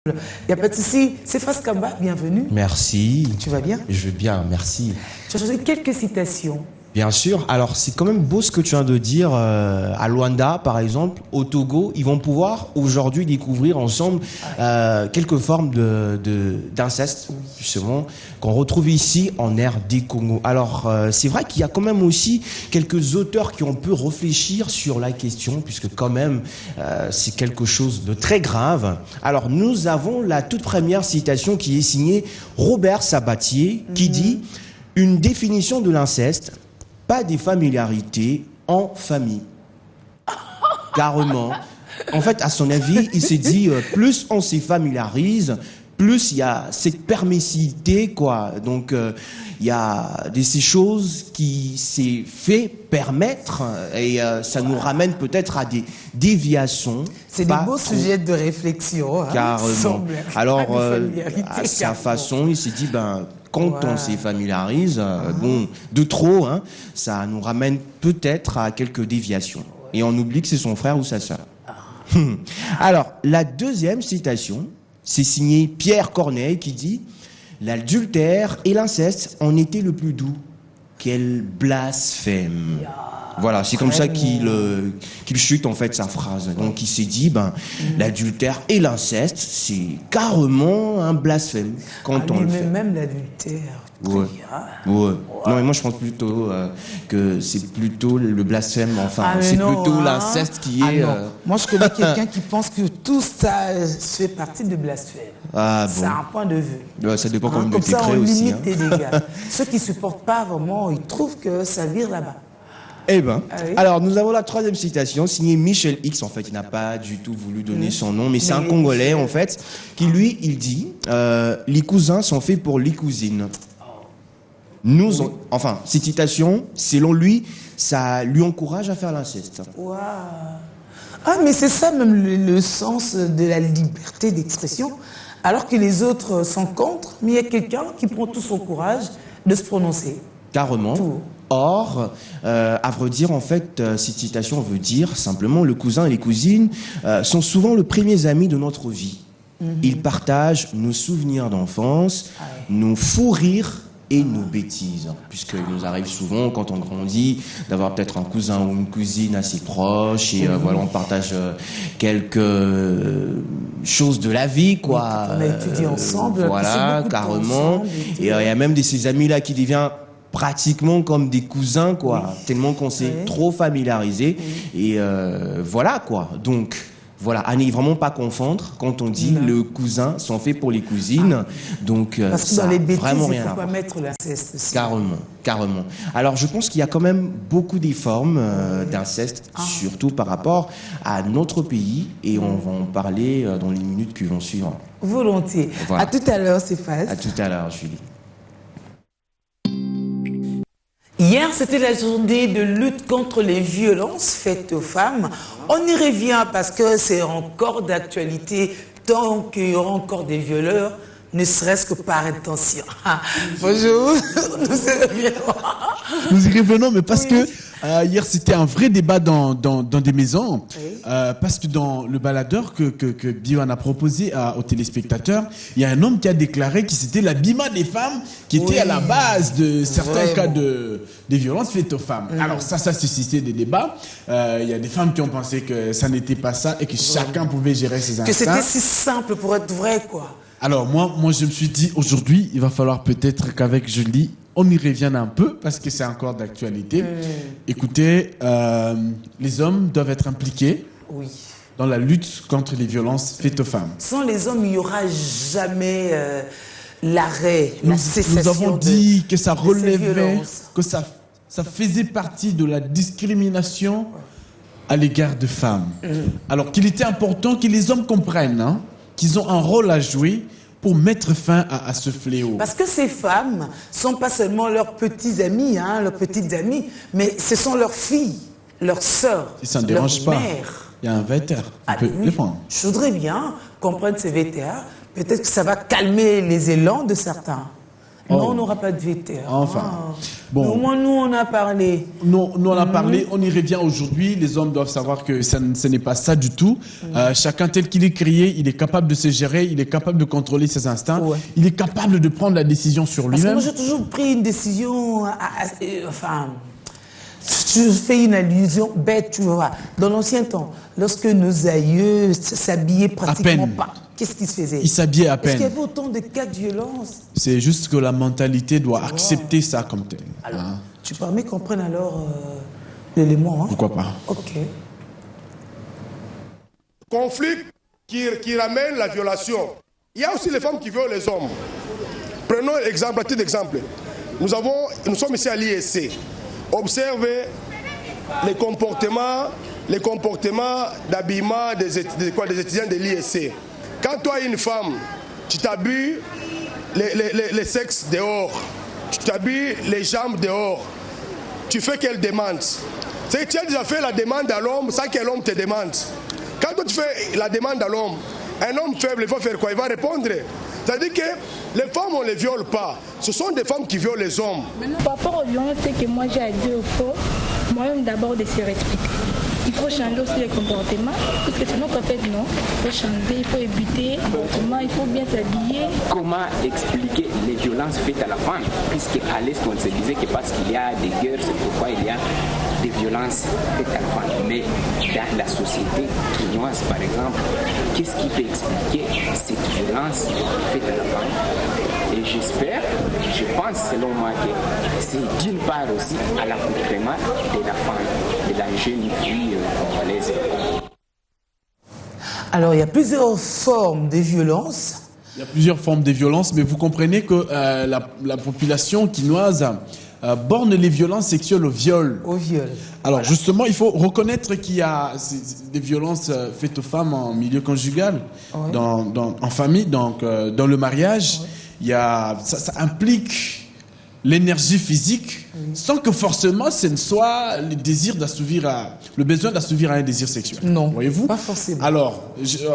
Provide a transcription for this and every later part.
Il n'y a pas de souci. C'est Fas Kamba, bienvenue. Merci. Tu vas bien? Je vais bien, merci. Tu as choisi quelques citations. Bien sûr. Alors, c'est quand même beau ce que tu viens de dire. À Luanda, par exemple, au Togo, ils vont pouvoir aujourd'hui découvrir ensemble quelques formes d'inceste, justement, qu'on retrouve ici en RD Congo. Alors, c'est vrai qu'il y a quand même aussi quelques auteurs qui ont pu réfléchir sur la question, puisque quand même, c'est quelque chose de très grave. Alors, nous avons la toute première citation qui est signée Robert Sabatier, qui dit « Une définition de l'inceste, pas des familiarités en famille. » Carrément. En fait, à son avis, il s'est dit, plus on s'y familiarise, plus il y a cette permissivité, quoi. Donc, il y a ces choses qui s'est fait permettre et ça nous ramène peut-être à des déviations. C'est des beaux sujets de réflexion. Hein, carrément. Alors, à sa façon, il s'est dit, quand on s'y familiarise, bon, de trop, hein, ça nous ramène peut-être à quelques déviations. Et on oublie que c'est son frère ou sa sœur. Alors, la deuxième citation, c'est signé Pierre Corneille qui dit « L'adultère et l'inceste en étaient le plus doux. Quel blasphème !» Voilà, c'est comme ça qu'il chute en fait sa phrase. Donc il s'est dit, l'adultère et l'inceste, c'est carrément un blasphème quand on le fait. Même l'adultère. Ouais. Ouais. Non, mais moi je pense plutôt que c'est plutôt le blasphème, enfin, c'est plutôt l'inceste qui est... Moi je connais quelqu'un qui pense que tout ça fait partie de blasphème. Ah bon. C'est un point de vue. Ouais, ça dépend quand même de tes traits aussi. Comme ça, on limite tes dégâts. Ceux qui ne supportent pas vraiment, ils trouvent que ça vire là-bas. Eh ben, alors nous avons la troisième citation, signée Michel X, en fait, il n'a pas du tout voulu donner son nom, mais c'est un Congolais, en fait, qui lui, il dit, les cousins sont faits pour les cousines. Enfin, cette citation, selon lui, ça lui encourage à faire l'inceste. Waouh. Ah, mais c'est ça même le sens de la liberté d'expression, alors que les autres sont contre, mais il y a quelqu'un qui prend tout son courage de se prononcer. Carrément. Tout. Or, à vrai dire, en fait, cette citation veut dire simplement le cousin et les cousines sont souvent les premiers amis de notre vie. Ils partagent nos souvenirs d'enfance, nos fous rires et nos bêtises. Puisqu'il nous arrive souvent, quand on grandit, d'avoir peut-être un cousin ou une cousine assez proche et voilà, on partage quelques choses de la vie, quoi. On a étudié ensemble. Voilà, carrément. Et il y a même de ces amis-là qui deviennent pratiquement comme des cousins, quoi, tellement qu'on s'est trop familiarisé. Et voilà, quoi. Donc, voilà, à ne vraiment pas confondre quand on dit le cousin sont faits pour les cousines. Donc, parce que ça dans les bêtises, vraiment il rien ne faut pas mettre l'inceste aussi. Carrément, carrément. Alors, je pense qu'il y a quand même beaucoup des formes d'inceste, surtout par rapport à notre pays, et on va en parler dans les minutes qui vont suivre. Volontiers. Voilà. À tout à l'heure, Stéphane. À tout à l'heure, Julie. Hier, c'était la journée de lutte contre les violences faites aux femmes. On y revient parce que c'est encore d'actualité tant qu'il y aura encore des violeurs, ne serait-ce que par intention. Bonjour, nous y revenons, mais parce que hier c'était un vrai débat dans des maisons, parce que dans le baladeur que Bio en a proposé aux téléspectateurs, il y a un homme qui a déclaré que c'était l'habillement des femmes qui était à la base de certains cas de violences faites aux femmes. Alors ça suscitait des débats. Il y a des femmes qui ont pensé que ça n'était pas ça et que chacun pouvait gérer ses instincts. Que c'était si simple pour être vrai, quoi. Alors moi je me suis dit aujourd'hui, il va falloir peut-être qu'avec Julie, on y revienne un peu parce que c'est encore d'actualité. Écoutez, les hommes doivent être impliqués dans la lutte contre les violences faites aux femmes. Sans les hommes, il n'y aura jamais l'arrêt, la cessation. Nous avons dit que ça relevait, que ça faisait partie de la discrimination à l'égard de femmes. Alors qu'il était important que les hommes comprennent qu'ils ont un rôle à jouer pour mettre fin à ce fléau. Parce que ces femmes ne sont pas seulement leurs petits amis, leurs petites amies, mais ce sont leurs filles, leurs sœurs, si ça ne dérange pas, mères. Il y a un VTR, on peut le prendre. Je voudrais bien qu'on prenne ces VTR, peut-être que ça va calmer les élans de certains. Non, on n'aura pas de VT. Enfin. Bon. Mais au moins, nous, on a parlé. Nous, on a parlé, on y revient aujourd'hui. Les hommes doivent savoir que ce n'est pas ça du tout. Chacun tel qu'il est créé, il est capable de se gérer, il est capable de contrôler ses instincts, il est capable de prendre la décision sur lui-même. Moi, j'ai toujours pris une décision, enfin, je fais une allusion bête, tu vois. Dans l'ancien temps, lorsque nos aïeux s'habillaient pratiquement pas, qu'est-ce qu'ils se faisaient? Ils s'habillaient à peine. Est-ce qu'il y avait autant de cas de violence? C'est juste que la mentalité doit accepter ça comme tel. Alors, tu permets qu'on prenne alors l'élément, hein? Pourquoi pas? Ok. Conflit qui ramène la violation. Il y a aussi les femmes qui violent les hommes. Prenons l'exemple, un petit exemple. Nous sommes ici à l'ISC. Observez les comportements d'habillement des étudiants de l'ISC. Quand toi, une femme, tu t'habilles les sexes dehors, tu t'habilles les jambes dehors, tu fais quelle demande? C'est que tu as déjà fait la demande à l'homme sans que l'homme te demande. Quand toi, tu fais la demande à l'homme, un homme faible, il va faire quoi? Il va répondre. C'est-à-dire que les femmes, on ne les viole pas. Ce sont des femmes qui violent les hommes. Par rapport aux violences, c'est que moi j'ai à dire au fond, moi-même d'abord de se respecter. Il faut changer aussi les comportements, parce que sinon, en fait, non. Il faut changer, il faut éviter le comportement, il faut bien s'habiller. Comment expliquer les violences faites à la femme? Puisqu'à l'Est, on se disait que parce qu'il y a des guerres, c'est pourquoi il y a des violences faites à la femme. Mais dans la société chinoise, par exemple, qu'est-ce qui peut expliquer cette violence faite à la femme? Et j'espère, je pense selon moi que c'est d'une part aussi à l'accoutrement de la femme, de la jeune fille congolaise. Alors, il y a plusieurs formes de violence. Il y a plusieurs formes de violence, mais vous comprenez que la population quinoise borne les violences sexuelles au viol. Au viol. Alors justement, il faut reconnaître qu'il y a des violences faites aux femmes en milieu conjugal, en famille, donc dans le mariage. Il y a, ça implique l'énergie physique, sans que forcément ce ne soit le désir d'assouvir le besoin d'assouvir à un désir sexuel. Non, voyez-vous? pas forcément. Alors,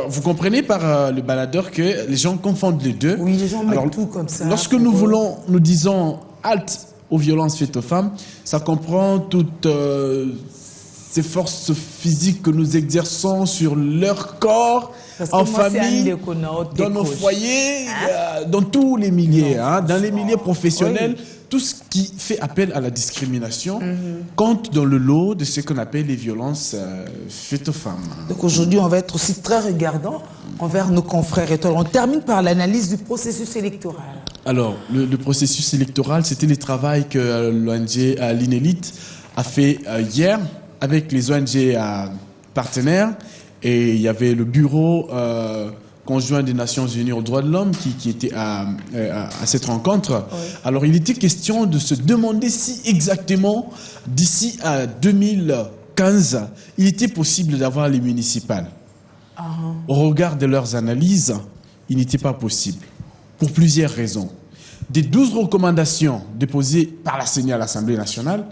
vous comprenez par le baladeur que les gens confondent les deux. Oui, les gens mettent tout comme ça. Lorsque nous disons halte aux violences faites aux femmes, ça comprend toutes ces forces physiques que nous exerçons sur leur corps, en famille, dans nos foyers, dans tous les milieux, dans les milieux professionnels. Tout ce qui fait appel à la discrimination compte dans le lot de ce qu'on appelle les violences faites aux femmes. Donc aujourd'hui, on va être aussi très regardant envers nos confrères étoiles. On termine par l'analyse du processus électoral. Alors, le processus électoral, c'était le travail que l'ONG l'INELIT a fait hier avec les ONG partenaires. Et il y avait le bureau conjoint des Nations Unies aux droits de l'homme qui était à cette rencontre. Oui. Alors, il était question de se demander si exactement, d'ici à 2015, il était possible d'avoir les municipales. Au regard de leurs analyses, il n'était pas possible, pour plusieurs raisons. Des 12 recommandations déposées par la CENI à l'Assemblée nationale,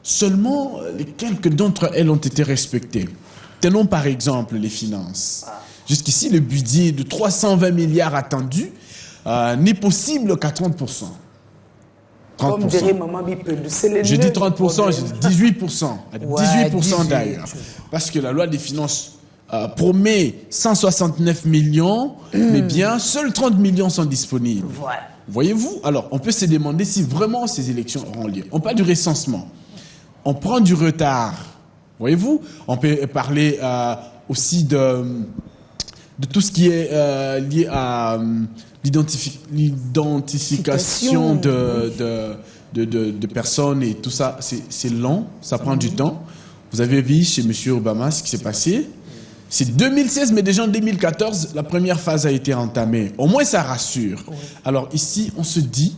seulement quelques d'entre elles ont été respectées. Tenons par exemple les finances. Jusqu'ici, le budget de 320 milliards attendu n'est possible qu'à 30%. Comme dirait Maman Bipel, c'est je dis 30%, je dis 18%. À 18% d'ailleurs. Parce que la loi des finances promet 169 millions, mais bien, seuls 30 millions sont disponibles. Voilà. Voyez-vous? Alors, on peut se demander si vraiment ces élections auront lieu. On parle du recensement. On prend du retard. Voyez-vous? On peut parler aussi de tout ce qui est lié à l'identification de personnes et tout ça. C'est long, ça prend du temps. Vous avez vu chez M. Obama ce qui s'est passé. C'est 2016, mais déjà en 2014, la première phase a été entamée. Au moins, ça rassure. Oui. Alors ici, on se dit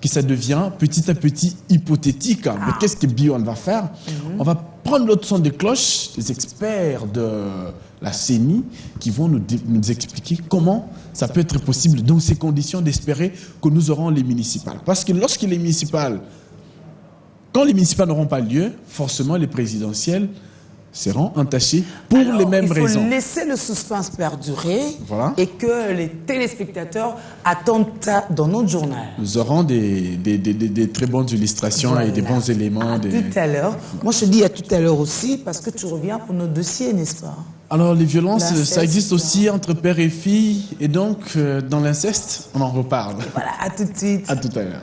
que ça devient petit à petit hypothétique. Mais qu'est-ce que Bion va faire? On va prendre l'autre son de cloche, des experts de la CENI qui vont nous expliquer comment ça peut être possible dans ces conditions d'espérer que nous aurons les municipales. Parce que quand les municipales n'auront pas lieu, forcément les présidentielles seront entachés pour les mêmes raisons. Il faut laisser le suspense perdurer et que les téléspectateurs attendent ça dans notre journal. Nous aurons des très bonnes illustrations et des bons éléments. Tout à l'heure. Moi, je dis à tout à l'heure aussi parce que tu reviens pour nos dossiers, n'est-ce pas? Alors, les violences, ça existe aussi entre père et fille. Et donc, dans l'inceste, on en reparle. Voilà, à tout de suite. À tout à l'heure.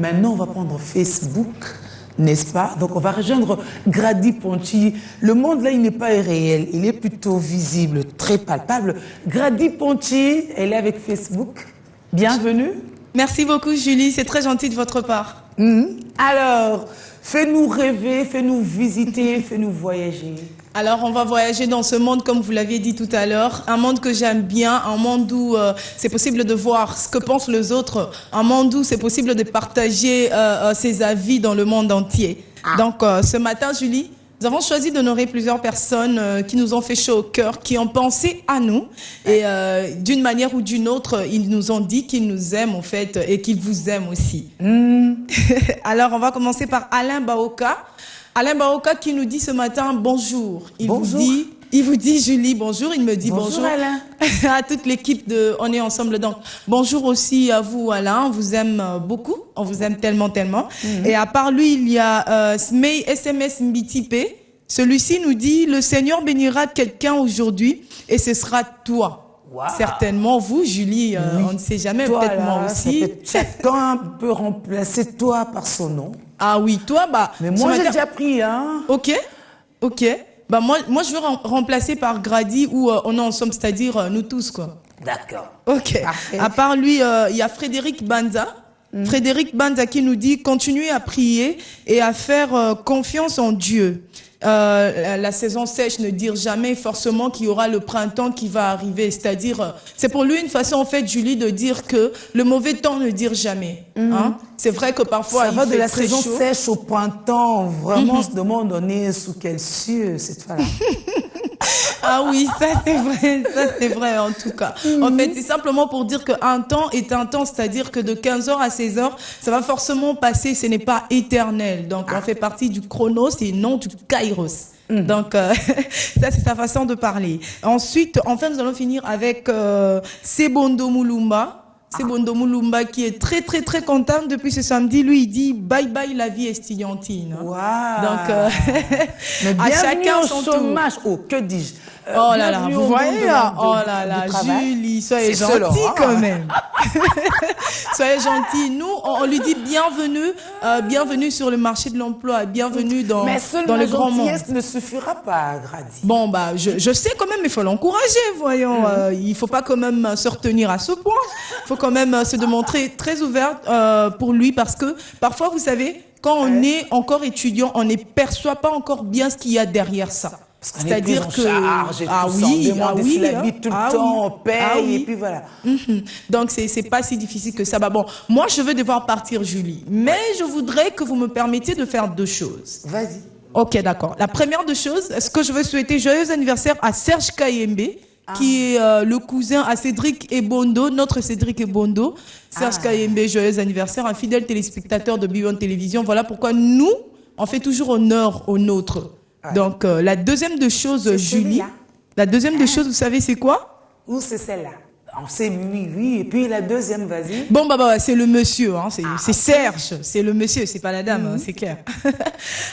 Maintenant, on va prendre Facebook. N'est-ce pas? Donc, on va rejoindre Grady Ponti. Le monde, là, il n'est pas réel. Il est plutôt visible, très palpable. Grady Ponti, elle est avec Facebook. Bienvenue. Merci beaucoup, Julie. C'est très gentil de votre part. Alors, fais-nous rêver, fais-nous visiter, fais-nous voyager. Alors, on va voyager dans ce monde, comme vous l'aviez dit tout à l'heure, un monde que j'aime bien, un monde où c'est possible de voir ce que pensent les autres, un monde où c'est possible de partager ses avis dans le monde entier. Donc, ce matin, Julie, nous avons choisi d'honorer plusieurs personnes qui nous ont fait chaud au cœur, qui ont pensé à nous. Et d'une manière ou d'une autre, ils nous ont dit qu'ils nous aiment, en fait, et qu'ils vous aiment aussi. Alors, on va commencer par Alain Baoka. Alain Baoka qui nous dit ce matin bonjour. Il vous dit Julie bonjour. Il me dit bonjour Alain. à toute l'équipe de On est ensemble. Donc bonjour aussi à vous Alain. On vous aime beaucoup. On vous aime tellement. Et à part lui, il y a Smei SMS Mbitipe. Celui-ci nous dit le Seigneur bénira quelqu'un aujourd'hui et ce sera toi. Wow. Certainement vous, Julie. On ne sait jamais. Peut-être moi aussi. Chacun peut remplacer toi par son nom. Ah oui, toi, mais moi, j'ai déjà pris, hein. Ok. Bah, moi, je veux remplacer par Grady ou on est ensemble, c'est-à-dire nous tous, quoi. D'accord. Ok. Parfait. À part lui, il y a Frédéric Banza. Frédéric Banza qui nous dit continuez à prier et à faire confiance en Dieu. La saison sèche, ne dire jamais forcément qu'il y aura le printemps qui va arriver. C'est-à-dire, c'est pour lui une façon, en fait, Julie, de dire que le mauvais temps ne dire jamais. Hein? C'est vrai que parfois, il fait très chaud. Ça va de la saison sèche au printemps. Vraiment, on se demande, on est sous quel cieux cette fois-là. Ah oui, ça c'est vrai en tout cas. En fait, c'est simplement pour dire qu'un temps est un temps, c'est-à-dire que de 15h à 16h, ça va forcément passer, ce n'est pas éternel. Donc on fait partie du chronos et non du kairos. Donc ça c'est sa façon de parler. Ensuite, enfin nous allons finir avec Sebondo Mulumba. Sebondo Mulumba qui est très content depuis ce samedi. Lui, il dit bye bye la vie estudiantine. Wow. Donc, à chacun son chômage. Oh, que dis-je? Oh là là, vous voyez là, oh là là, Julie, soyez gentille quand même. Soyez gentille. Nous, on lui dit bienvenue sur le marché de l'emploi, bienvenue dans le grand monde. Mais seule ne suffira pas, Grady. Bon, je sais quand même, il faut l'encourager, voyons. Il faut pas quand même se retenir à ce point. Il faut quand même se démontrer très ouverte pour lui parce que parfois, vous savez, quand on est encore étudiant, on ne perçoit pas encore bien ce qu'il y a derrière ça. C'est-à-dire que tout le temps, on paye et puis voilà. Donc c'est pas si difficile que ça. Bon, moi je veux devoir partir, Julie, mais je voudrais que vous me permettiez de faire deux choses. Vas-y. Ok, d'accord. La première des choses, est-ce que je veux souhaiter joyeux anniversaire à Serge Kayembe, qui est le cousin à Cédric Ebondo, notre Cédric Ebondo. Serge Kayembe, joyeux anniversaire, un fidèle téléspectateur de B1 Télévision. Voilà pourquoi nous, on fait toujours honneur au nôtre. Donc, la deuxième des choses, Julie, la deuxième des choses, vous savez, c'est quoi? Où c'est celle-là? On sait lui, et puis la deuxième, vas-y. Bon, c'est le monsieur, hein, c'est Serge, c'est le monsieur, c'est pas la dame, hein, c'est clair.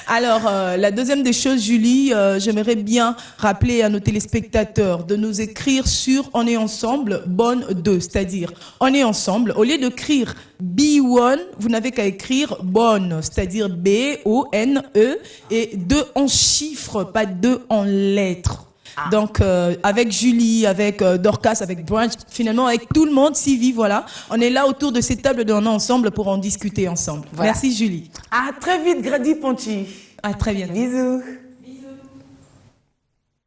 Alors, la deuxième des choses, Julie, j'aimerais bien rappeler à nos téléspectateurs de nous écrire sur On est ensemble, bonne 2, c'est-à-dire On est ensemble, au lieu d'écrire B1, vous n'avez qu'à écrire bonne, c'est-à-dire B-O-N-E, et 2 en chiffres, pas 2 en lettres. Donc avec Julie, avec Dorcas, avec Branch, finalement avec tout le monde, Sylvie, voilà. On est là autour de cette table de On est ensemble pour en discuter ensemble. Voilà. Merci Julie. À très vite Grady Ponti. À très bientôt. Bisous.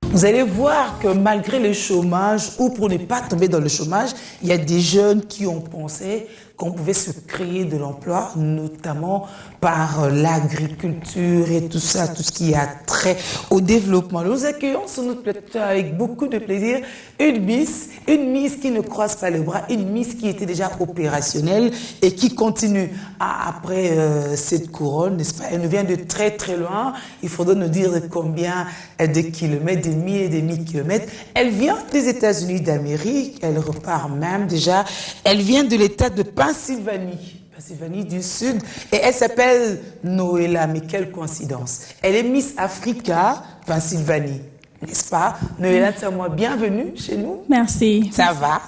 Vous allez voir que malgré le chômage, ou pour ne pas tomber dans le chômage, il y a des jeunes qui ont pensé qu'on pouvait se créer de l'emploi, notamment par l'agriculture et tout ça, tout ce qui a trait au développement. Nous accueillons sur notre plateau avec beaucoup de plaisir une Miss qui ne croise pas les bras, une Miss qui était déjà opérationnelle et qui continue après cette couronne, n'est-ce pas? Elle nous vient de très très loin, il faudra nous dire de combien de kilomètres, des milliers et des milliers de kilomètres. Elle vient des États-Unis d'Amérique, elle repart même déjà, elle vient de l'État de Pennsylvanie du Sud, et elle s'appelle Noéla, mais quelle coïncidence. Elle est Miss Africa Pennsylvanie, n'est-ce pas? Noéla, moi, bienvenue chez nous. Merci. Ça va?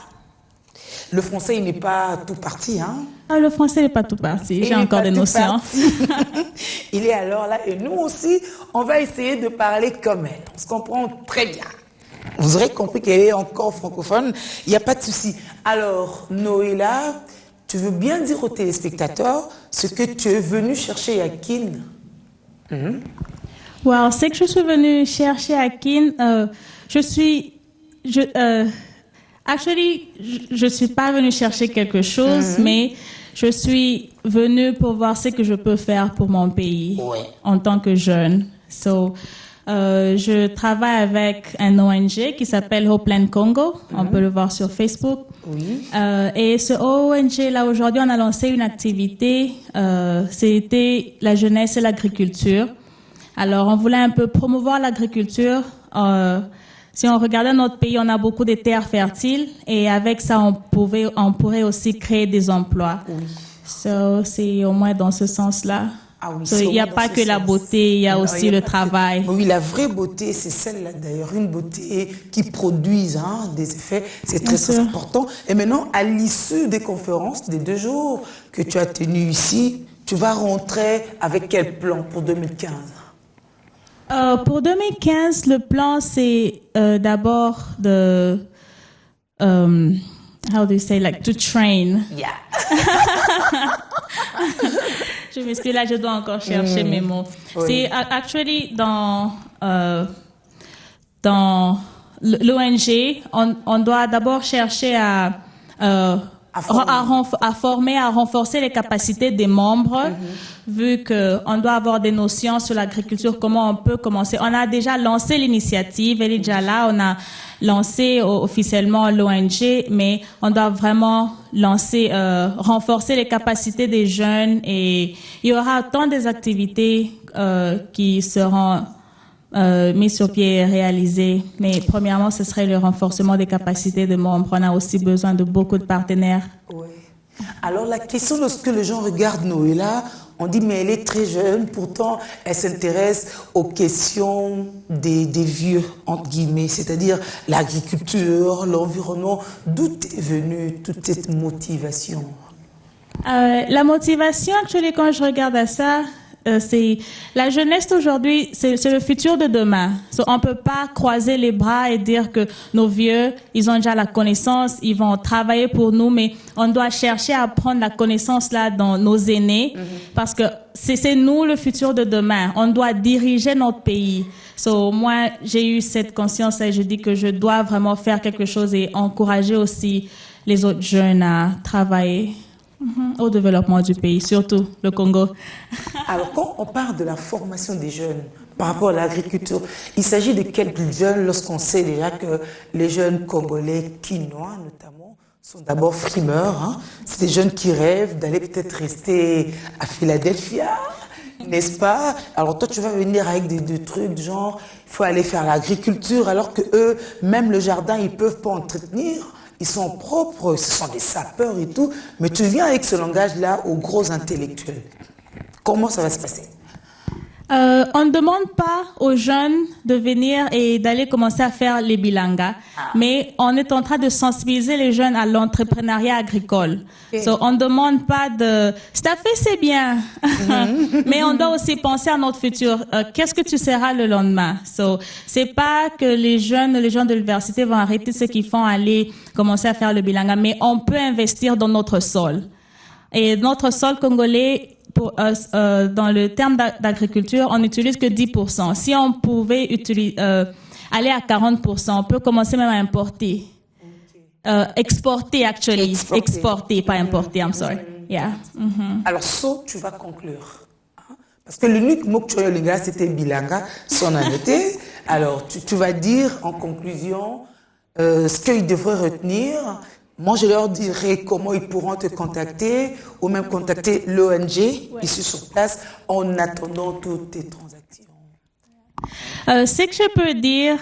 Le français, il n'est pas tout parti, hein? Ah, le français n'est pas tout parti, j'ai encore des notions. Il est alors là, et nous aussi, on va essayer de parler comme elle. On se comprend très bien. Vous aurez compris qu'elle est encore francophone, il n'y a pas de souci. Alors, Noéla, tu veux bien dire aux téléspectateurs ce que tu es venu chercher à Kin? Well, c'est que je suis venue chercher à Kin. Je suis pas venue chercher quelque chose, mais je suis venue pour voir ce que je peux faire pour mon pays en tant que jeune. Je travaille avec un ONG qui s'appelle Hopeland Congo. On peut le voir sur Facebook. Oui. Et ce ONG, là, aujourd'hui, on a lancé une activité. C'était la jeunesse et l'agriculture. Alors, on voulait un peu promouvoir l'agriculture. Si on regardait notre pays, on a beaucoup de terres fertiles. Et avec ça, on pourrait aussi créer des emplois. Oui. C'est au moins dans ce sens-là. Ah oui, il n'y a pas que la beauté, il y a aussi le travail. Oui, la vraie beauté, c'est celle-là d'ailleurs, une beauté qui produise des effets, c'est très important. Et maintenant, à l'issue des conférences, des 2 jours que tu as tenues ici, tu vas rentrer avec quel plan pour 2015? Pour 2015, le plan, c'est d'abord de... how do you say, like, to train? Yeah. Je m'excuse, là, je dois encore chercher mes mots. Oui. C'est actually dans l'ONG, on doit d'abord chercher à former, à renforcer les capacités des membres, vu qu'on doit avoir des notions sur l'agriculture, comment on peut commencer. On a déjà lancé l'initiative, elle est déjà là, on a lancé officiellement l'ONG, mais on doit vraiment renforcer les capacités des jeunes, et il y aura autant des activités qui seront mises sur pied et réalisées. Mais premièrement, ce serait le renforcement des capacités des membres. On a aussi besoin de beaucoup de partenaires. Oui. Alors la question, lorsque les gens regardent Noéla, on dit mais elle est très jeune, pourtant elle s'intéresse aux questions des vieux, entre guillemets, c'est-à-dire l'agriculture, l'environnement. D'où est venue toute cette motivation? La motivation, actuellement, quand je regarde à ça, c'est la jeunesse d'aujourd'hui, c'est le futur de demain. On peut pas croiser les bras et dire que nos vieux, ils ont déjà la connaissance, ils vont travailler pour nous, mais on doit chercher à prendre la connaissance là dans nos aînés, parce que c'est nous le futur de demain. On doit diriger notre pays. Moi, j'ai eu cette conscience et je dis que je dois vraiment faire quelque chose et encourager aussi les autres jeunes à travailler. Au développement du pays, surtout le Congo. Alors, quand on parle de la formation des jeunes par rapport à l'agriculture, il s'agit de quels jeunes lorsqu'on sait déjà que les jeunes Congolais, Quinois notamment, sont d'abord frimeurs. C'est des jeunes qui rêvent d'aller peut-être rester à Philadelphia, n'est-ce pas? Alors toi, tu vas venir avec des trucs genre, il faut aller faire l'agriculture, alors que eux, même le jardin, ils peuvent pas entretenir. Ils sont propres, ce sont des sapeurs et tout, mais tu viens avec ce langage-là aux gros intellectuels. Comment ça va se passer? On ne demande pas aux jeunes de venir et d'aller commencer à faire les bilangas, mais on est en train de sensibiliser les jeunes à l'entrepreneuriat agricole. On ne demande pas de « staffer, c'est bien mais on doit aussi penser à notre futur. Qu'est-ce que tu seras le lendemain? C'est pas que les jeunes de l'université vont arrêter ce qu'ils font, aller commencer à faire le bilanga, mais on peut investir dans notre sol. Et notre sol congolais, dans le terme d'agriculture, on n'utilise que 10%. Si on pouvait aller à 40%, on peut commencer même à importer. exporter, actually. Exporter, pas importer, I'm sorry. Yeah. Alors, tu vas conclure. Parce que l'unique mot que tu as eu, les gars, c'était bilanga, son annoté. Alors, tu vas dire en conclusion ce qu'ils devraient retenir. Moi, je leur dirai comment ils pourront te contacter ou même contacter l'ONG ici sur place en attendant toutes tes transactions. Ce que je peux dire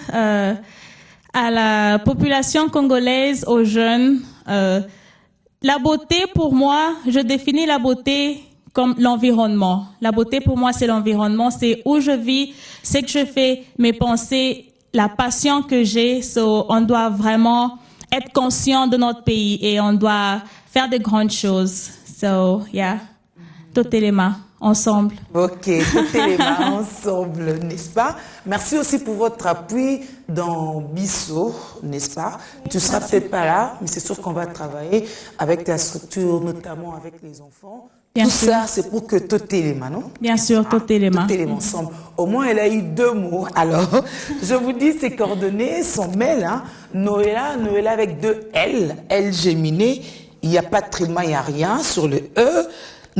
à la population congolaise, aux jeunes, la beauté, pour moi, je définis la beauté comme l'environnement. La beauté, pour moi, c'est l'environnement. C'est où je vis, c'est que je fais, mes pensées, la passion que j'ai. So, on doit vraiment être conscient de notre pays et on doit faire de grandes choses. So, yeah. Totelema, ensemble. Ok, Totelema, ensemble, n'est-ce pas? Merci aussi pour votre appui dans Bissau, n'est-ce pas? Tu seras peut-être pas là, mais c'est sûr qu'on va travailler avec ta structure, notamment avec les enfants. Tout ça, c'est pour que Totelema, non? Bien sûr, Totelema. Totelema ensemble. Au moins, elle a eu 2 mots. Alors, je vous dis ses coordonnées, son mail, hein. Noëlla avec 2 L, L géminé. Il n'y a pas de tréma, il n'y a rien sur le E.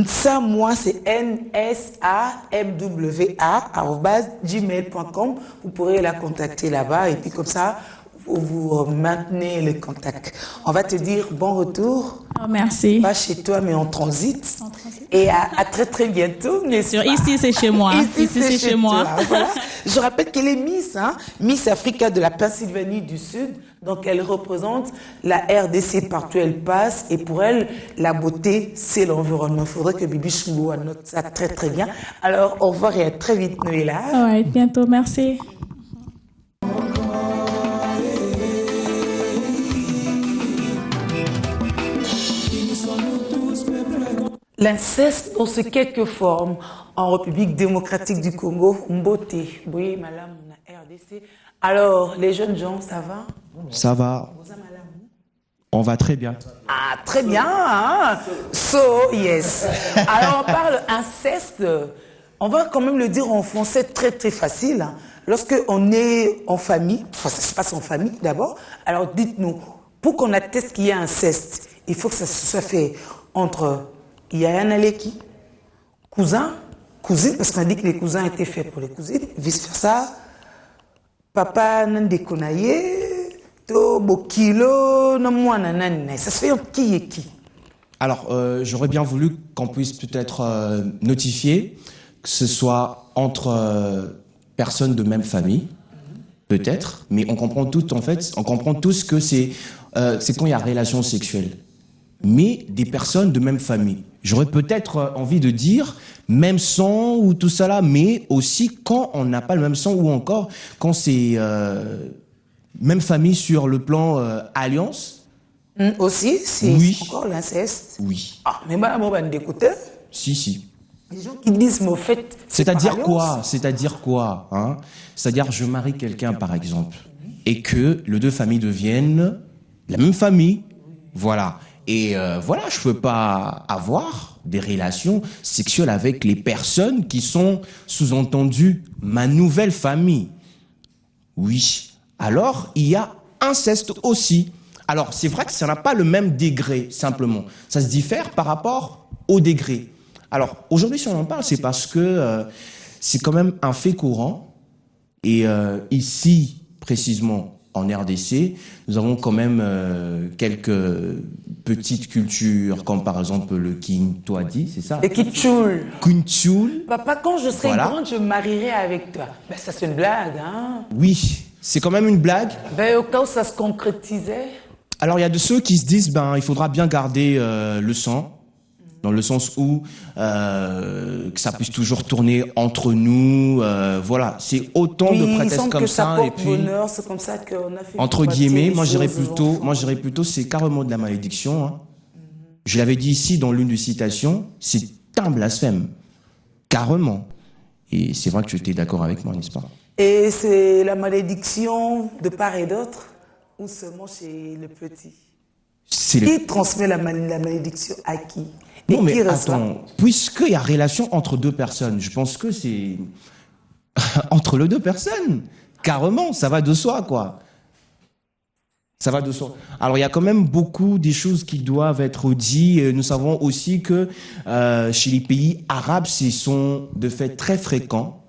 Ça, moi, c'est nsamwa@gmail.com. Vous pourrez la contacter là-bas et puis comme ça, vous maintenez le contact. On va te dire bon retour. Oh, merci. Pas chez toi, mais en transit. Et à très très bientôt. Bien sûr, ici c'est chez moi. Ici c'est chez moi. Voilà. Je rappelle qu'elle est Miss, hein, Miss Africa de la Pennsylvanie du Sud. Donc elle représente la RDC partout où elle passe. Et pour elle, la beauté, c'est l'environnement. Il faudrait que Bibi Chungo note ça très très bien. Alors au revoir et à très vite, Noëlla. Ouais, bientôt, merci. L'inceste dans ses quelques formes en République démocratique du Congo, Mbote, Boye Malam, RDC. Alors, les jeunes gens, ça va? Ça va. On va très bien. Ah, très bien, hein? So, yes. Alors, on parle inceste. On va quand même le dire en français très, très facile. Hein. Lorsque on est en famille, enfin, ça se passe en famille d'abord. Alors, dites-nous, pour qu'on atteste qu'il y a inceste, il faut que ça soit fait entre Yaya Naleki, cousin, cousine, parce qu'on a dit que les cousins étaient faits pour les cousines, vice-versa, papa Nandekonaye, to Bokilo, Namouananane. Ça se fait entre qui et qui? Alors, j'aurais bien voulu qu'on puisse peut-être notifier que ce soit entre personnes de même famille, peut-être, mais on comprend tout, en fait, on comprend tous que c'est quand il y a relation sexuelle. Mais des personnes de même famille. J'aurais peut-être envie de dire même sang ou tout ça là, mais aussi quand on n'a pas le même sang ou encore quand c'est même famille sur le plan alliance. Aussi, c'est oui. Encore l'inceste. Oui. Ah, mais moi, on va d'écouter. Si. Les gens qui disent, mais au fait, c'est-à-dire quoi? C'est-à-dire quoi, hein? C'est-à-dire, je marie quelqu'un, par exemple, et que les 2 familles deviennent la même famille. Voilà. Et voilà, je peux pas avoir des relations sexuelles avec les personnes qui sont, sous-entendues, ma nouvelle famille. Oui. Alors, il y a inceste aussi. Alors, c'est vrai que ça n'a pas le même degré, simplement. Ça se diffère par rapport au degré. Alors, aujourd'hui, si on en parle, c'est parce que c'est quand même un fait courant. Et ici, précisément, en RDC, nous avons quand même quelques petites cultures, comme par exemple le Kintouadi, c'est ça? Le Kitchoul. Kintchoul. Papa, quand je serai grande, je me marierai avec toi. Ben, ça, c'est une blague, hein? Oui, c'est quand même une blague. Ben, au cas où ça se concrétisait. Alors, il y a de ceux qui se disent, il faudra bien garder le sang. Dans le sens où que ça puisse toujours tourner entre nous, voilà, c'est autant de prétextes comme ça et puis bonheur, c'est comme ça qu'on a fait entre guillemets, moi j'irais plutôt, c'est carrément de la malédiction. Hein. Je l'avais dit ici dans l'une des citations, c'est un blasphème, carrément. Et c'est vrai que tu étais d'accord avec moi, n'est-ce pas? Et c'est la malédiction de part et d'autre, ou seulement chez le petit? Qui transmet la malédiction à qui? Non, mais attends, puisqu'il y a relation entre 2 personnes, je pense que c'est entre les 2 personnes. Carrément, ça va de soi, quoi. Ça va de soi. Alors, il y a quand même beaucoup des choses qui doivent être dites. Nous savons aussi que chez les pays arabes, ce sont de fait très fréquents.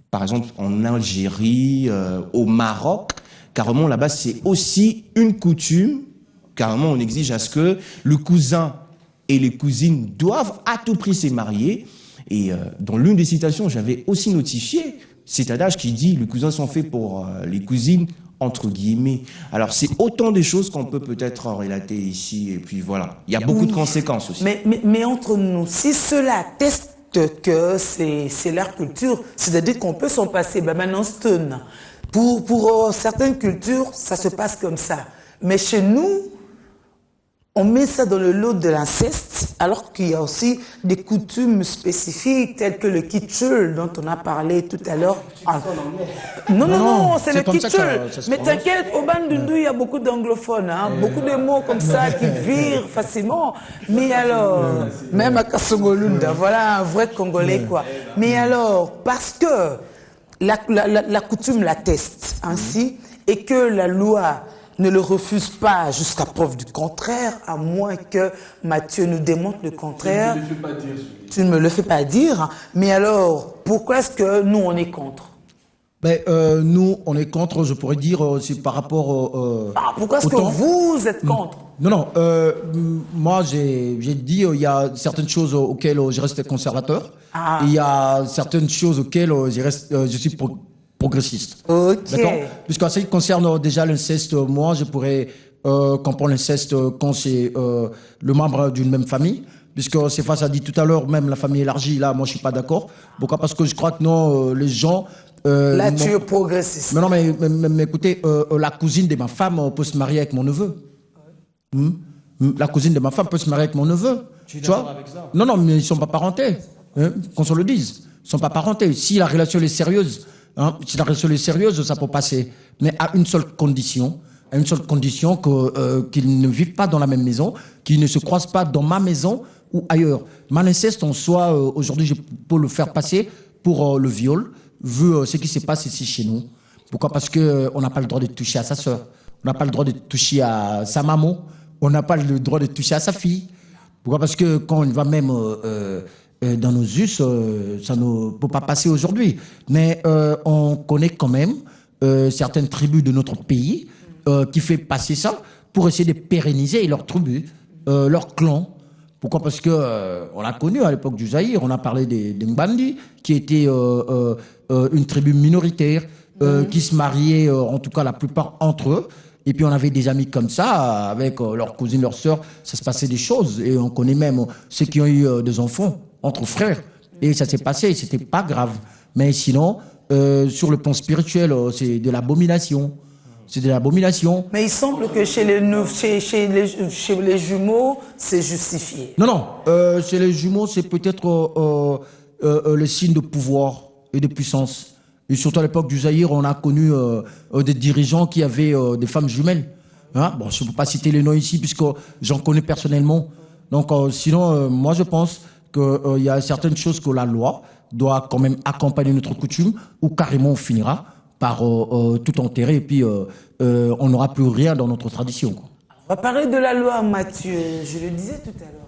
Par exemple, en Algérie, au Maroc, carrément là-bas, c'est aussi une coutume. Carrément, on exige à ce que le cousin et les cousines doivent à tout prix se marier. Et dans l'une des citations, j'avais aussi notifié cet adage qui dit « les cousins sont faits pour les cousines », entre guillemets. Alors, c'est autant des choses qu'on peut peut-être relater ici. Et puis voilà, il y a beaucoup de conséquences aussi. Mais entre nous, si cela atteste que c'est leur culture, c'est-à-dire qu'on peut s'en passer. Ben maintenant, stone. Pour certaines cultures, ça se passe comme ça. Mais chez nous, on met ça dans le lot de l'inceste, alors qu'il y a aussi des coutumes spécifiques, telles que le kitschul, dont on a parlé tout à l'heure. Ah. Non, c'est le kitschul. Mais t'inquiète, au Bandundu, il y a beaucoup d'anglophones, hein, beaucoup de mots comme ça qui virent facilement. Mais alors, même à Kasongolunda, voilà un vrai Congolais, quoi. Mais alors, parce que la coutume l'atteste ainsi, et que la loi ne le refuse pas jusqu'à preuve du contraire, à moins que Mathieu nous démontre le contraire. Tu ne me le fais pas dire. Mais alors, pourquoi est-ce que nous, on est contre? Nous, on est contre, je pourrais dire, c'est par rapport... pourquoi est-ce que vous êtes contre? Non, moi, j'ai dit, il y a certaines choses auxquelles je reste conservateur. Et il y a certaines choses auxquelles je suis progressiste. Ok. D'accord. Puisqu'en ce qui concerne déjà l'inceste, moi, je pourrais comprendre l'inceste quand c'est le membre d'une même famille. Puisque c'est face à dit tout à l'heure, même la famille élargie, là, moi, je suis pas d'accord. Pourquoi? Parce que je crois que non, les gens... là, tu es progressiste. Mais non, mais écoutez, la cousine de ma femme peut se marier avec mon neveu. La cousine de ma femme peut se marier avec mon neveu. Tu vois avec ça? Non, mais ils sont pas parentés. Qu'on se le dise. Ils sont pas parentés. Si la relation est sérieuse... si la relation est sérieuse, ça peut passer. Mais à une seule condition, qu'ils ne vivent pas dans la même maison, qu'ils ne se croisent pas dans ma maison ou ailleurs. L'inceste en soi, aujourd'hui, je peux le faire passer pour le viol, vu ce qui se passe ici chez nous. Pourquoi? Parce qu'on n'a pas le droit de toucher à sa sœur, on n'a pas le droit de toucher à sa maman, on n'a pas le droit de toucher à sa fille. Pourquoi? Parce que quand on va même... dans nos us, ça ne peut pas passer aujourd'hui. Mais on connaît quand même certaines tribus de notre pays qui fait passer ça pour essayer de pérenniser leur tribu, leur clan. Pourquoi? Parce que on a connu à l'époque du Zaïre, on a parlé des Mbandi, qui étaient une tribu minoritaire, qui se mariaient, en tout cas la plupart entre eux. Et puis on avait des amis comme ça, avec leurs cousines, leurs sœurs, ça se passait des choses. Et on connaît même ceux qui ont eu des enfants entre frères. Et ça s'est passé, c'était pas grave. Mais sinon, sur le plan spirituel, c'est de l'abomination. C'est de l'abomination. Mais il semble que chez les jumeaux, c'est justifié. Non, chez les jumeaux, c'est peut-être le signe de pouvoir et de puissance. Et surtout à l'époque du Zaïre, on a connu des dirigeants qui avaient des femmes jumelles. Hein? Bon, je ne peux pas citer les noms ici, puisque j'en connais personnellement. Donc, sinon, moi, je pense qu'il y a certaines choses que la loi doit quand même accompagner notre coutume, ou carrément on finira par tout enterrer, et puis on n'aura plus rien dans notre tradition, quoi. On va parler de la loi, Mathieu. Je le disais tout à l'heure.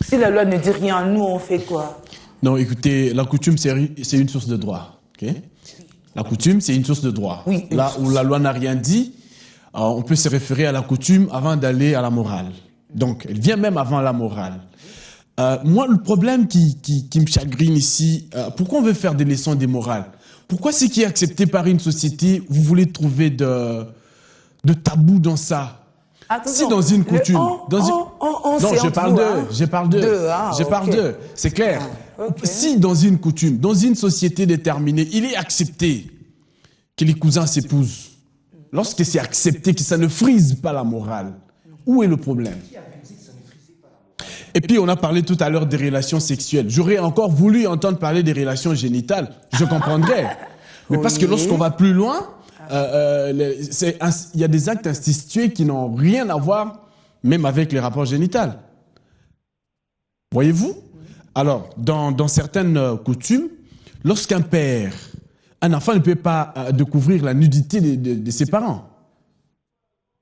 Si la loi ne dit rien, nous, on fait quoi? Non, écoutez, la coutume, c'est une source de droit. Okay? La coutume, c'est une source de droit. Oui, là où la loi n'a rien dit, on peut se référer à la coutume avant d'aller à la morale. Donc, elle vient même avant la morale. Moi, le problème qui me chagrine ici, pourquoi on veut faire des leçons des morales? Pourquoi ce qui est accepté par une société, vous voulez trouver de tabou dans ça? Attention, si dans une coutume... non, je parle d'eux. C'est clair. Okay. Si dans une coutume, dans une société déterminée, il est accepté que les cousins s'épousent, lorsque c'est accepté que ça ne frise pas la morale, où est le problème? Et puis, on a parlé tout à l'heure des relations sexuelles. J'aurais encore voulu entendre parler des relations génitales. Je comprendrais. Mais parce que lorsqu'on va plus loin, il y a des actes institués qui n'ont rien à voir, même avec les rapports génitaux. Voyez-vous? Alors, dans certaines coutumes, lorsqu'un enfant ne peut pas découvrir la nudité de ses parents.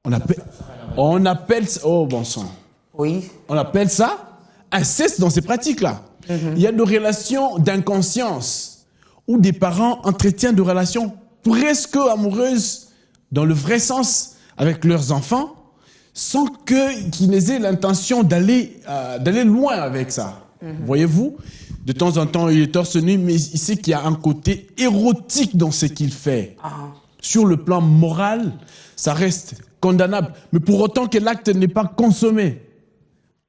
On appelle oh bon sang. Oui. On appelle ça inceste dans ces pratiques-là. Il y a des relations d'inconscience où des parents entretiennent des relations presque amoureuses dans le vrai sens avec leurs enfants sans qu'ils aient l'intention d'aller loin avec ça. Voyez-vous? De temps en temps, il est torse nu, mais il sait qu'il y a un côté érotique dans ce qu'il fait. Sur le plan moral, ça reste condamnable. Mais pour autant que l'acte n'est pas consommé,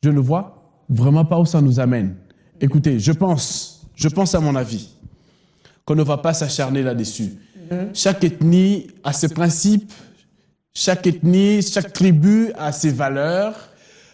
je ne vois vraiment pas où ça nous amène. Écoutez, je pense à mon avis, qu'on ne va pas s'acharner là-dessus. Chaque ethnie a ses principes, chaque ethnie, chaque tribu a ses valeurs.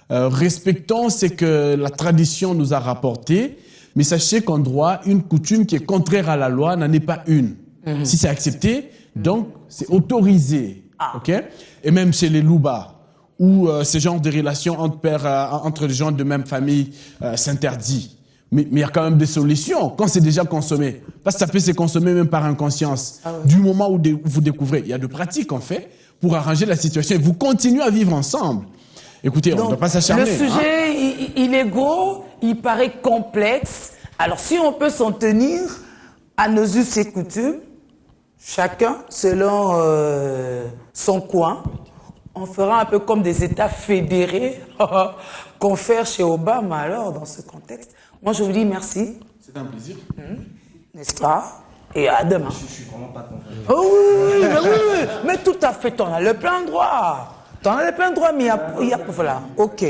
Respectons ce que la tradition nous a rapporté, mais sachez qu'en droit, une coutume qui est contraire à la loi n'en est pas une. Si c'est accepté, donc c'est autorisé. Okay? Et même chez les Louba, où ce genre de relations entre les gens de même famille s'interdit. Mais il y a quand même des solutions quand c'est déjà consommé. Parce que ça peut se consommer même par inconscience. Du moment où vous découvrez, il y a de pratiques qu'on fait pour arranger la situation. Et vous continuez à vivre ensemble. Écoutez, on ne doit pas s'acharner. Le sujet, il est gros, il paraît complexe. Alors si on peut s'en tenir à nos us et coutumes, chacun selon son coin, on fera un peu comme des États fédérés qu'on fait chez Obama alors dans ce contexte. Moi je vous dis merci. C'est un plaisir. N'est-ce pas? Et à demain. Je suis vraiment pas content. Oh oui, mais tout à fait, t'en as le plein droit. T'en as le plein droit, mais il y a voilà, ok.